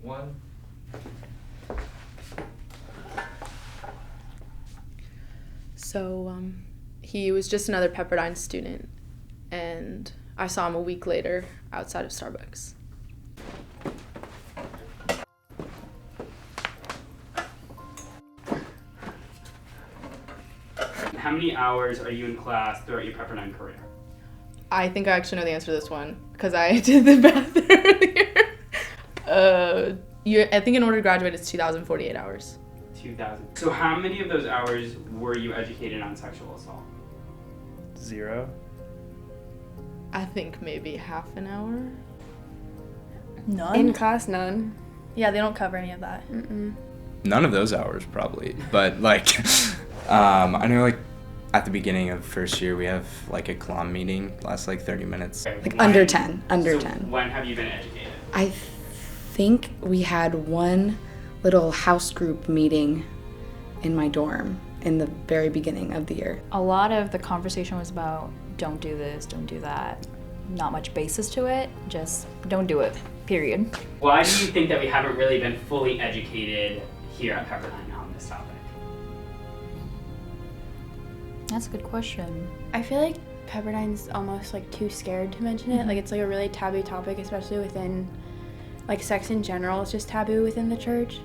one. So he was just another Pepperdine student, and I saw him a week later outside of Starbucks. How many hours are you in class throughout your Pepperdine career? I think I actually know the answer to this one because I did the math earlier. I think in order to graduate, it's 2,048 hours. 2,000. So how many of those hours were you educated on sexual assault? 0. I think maybe half an hour. None? In class, none. Yeah, they don't cover any of that. None of those hours probably, but like I know like at the beginning of first year we have like a CLOM meeting, lasts like 30 minutes. Like under 10. Under 10. When have you been educated? I think we had one little house group meeting in my dorm in the very beginning of the year. A lot of the conversation was about don't do this, don't do that. Not much basis to it, just don't do it, period. Why do you think that we haven't really been fully educated here at Pepperdine on this topic? That's a good question. I feel like Pepperdine's almost like too scared to mention it. Like it's like a really taboo topic, especially within like sex in general is just taboo within the church.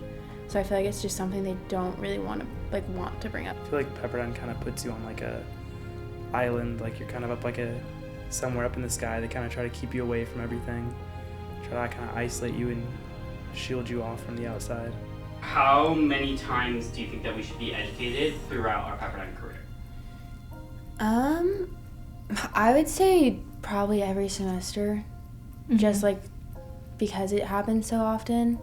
So I feel like it's just something they don't really want to bring up. I feel like Pepperdine kind of puts you on like a island, like you're kind of up like somewhere up in the sky. They kind of try to keep you away from everything, try to kind of isolate you and shield you off from the outside. How many times do you think that we should be educated throughout our Pepperdine career? I would say probably every semester, just like because it happens so often.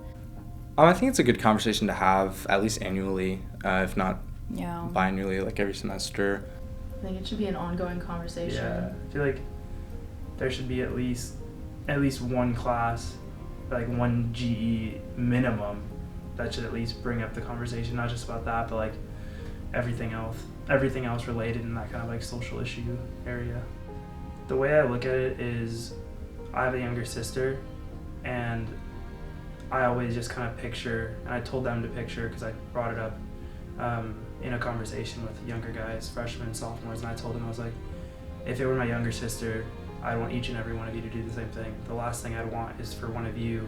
I think it's a good conversation to have at least annually, if not biannually, like every semester. I think it should be an ongoing conversation. Yeah, I feel like there should be at least one class, like one GE minimum, that should at least bring up the conversation, not just about that, but like everything else related in that kind of like social issue area. The way I look at it is I have a younger sister, and I always just kind of picture, and I told them to picture because I brought it up in a conversation with younger guys, freshmen, sophomores, and I told them, I was like, if it were my younger sister, I'd want each and every one of you to do the same thing. The last thing I'd want is for one of you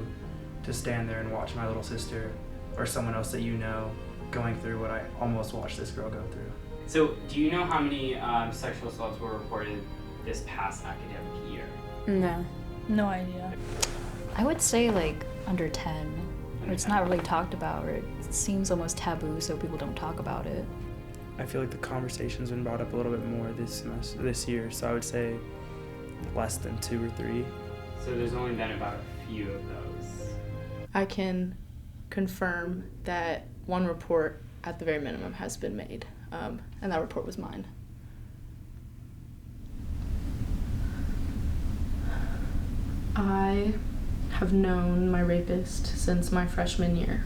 to stand there and watch my little sister or someone else that you know going through what I almost watched this girl go through. So do you know how many sexual assaults were reported this past academic year? No. No idea. I would say like under 10, or it's not really talked about, or it seems almost taboo, so people don't talk about it. I feel like the conversation's been brought up a little bit more this year, so I would say less than 2 or 3. So there's only been about a few of those. I can confirm that one report at the very minimum has been made, and that report was mine. I have known my rapist since my freshman year.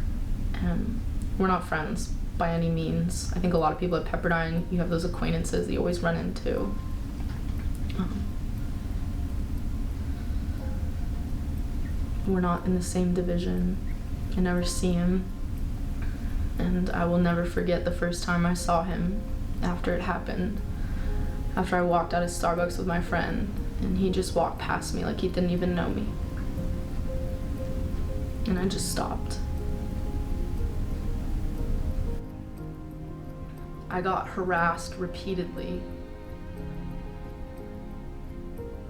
We're not friends by any means. I think a lot of people at Pepperdine, you have those acquaintances that you always run into. We're not in the same division. I never see him. And I will never forget the first time I saw him after it happened. After I walked out of Starbucks with my friend, and he just walked past me like he didn't even know me. And I just stopped. I got harassed repeatedly,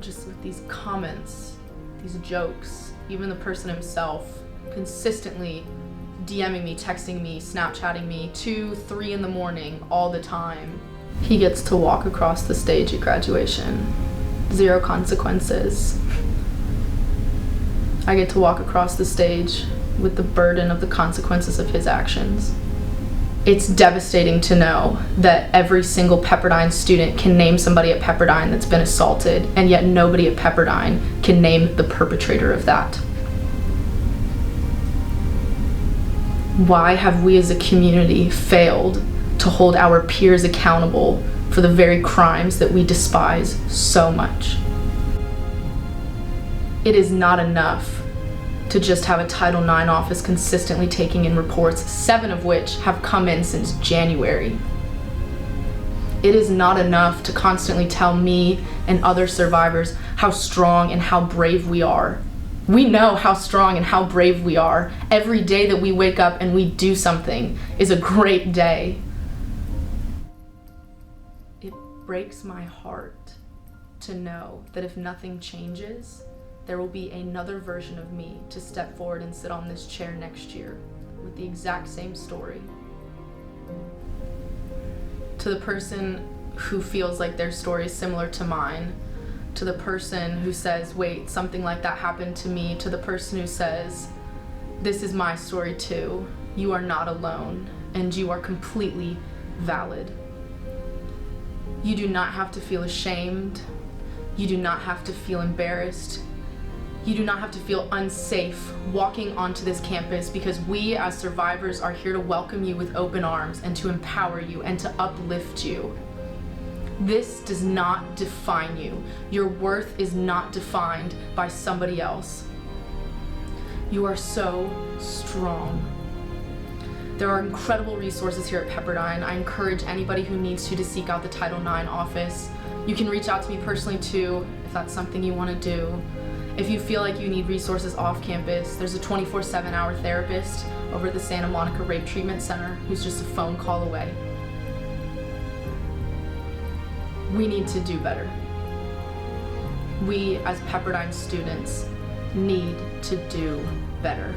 just with these comments, these jokes. Even the person himself consistently DMing me, texting me, Snapchatting me 2, 3 in the morning all the time. He gets to walk across the stage at graduation. 0 consequences. I get to walk across the stage with the burden of the consequences of his actions. It's devastating to know that every single Pepperdine student can name somebody at Pepperdine that's been assaulted, and yet nobody at Pepperdine can name the perpetrator of that. Why have we as a community failed to hold our peers accountable for the very crimes that we despise so much? It is not enough to just have a Title IX office consistently taking in reports, 7 of which have come in since January. It is not enough to constantly tell me and other survivors how strong and how brave we are. We know how strong and how brave we are. Every day that we wake up and we do something is a great day. It breaks my heart to know that if nothing changes, there will be another version of me to step forward and sit on this chair next year with the exact same story. To the person who feels like their story is similar to mine, to the person who says, wait, something like that happened to me, to the person who says, this is my story too, you are not alone, and you are completely valid. You do not have to feel ashamed. You do not have to feel embarrassed. You do not have to feel unsafe walking onto this campus, because we as survivors are here to welcome you with open arms and to empower you and to uplift you. This does not define you. Your worth is not defined by somebody else. You are so strong. There are incredible resources here at Pepperdine. I encourage anybody who needs to seek out the Title IX office. You can reach out to me personally too, if that's something you want to do. If you feel like you need resources off campus, there's a 24/7 hour therapist over at the Santa Monica Rape Treatment Center who's just a phone call away. We need to do better. We as Pepperdine students need to do better.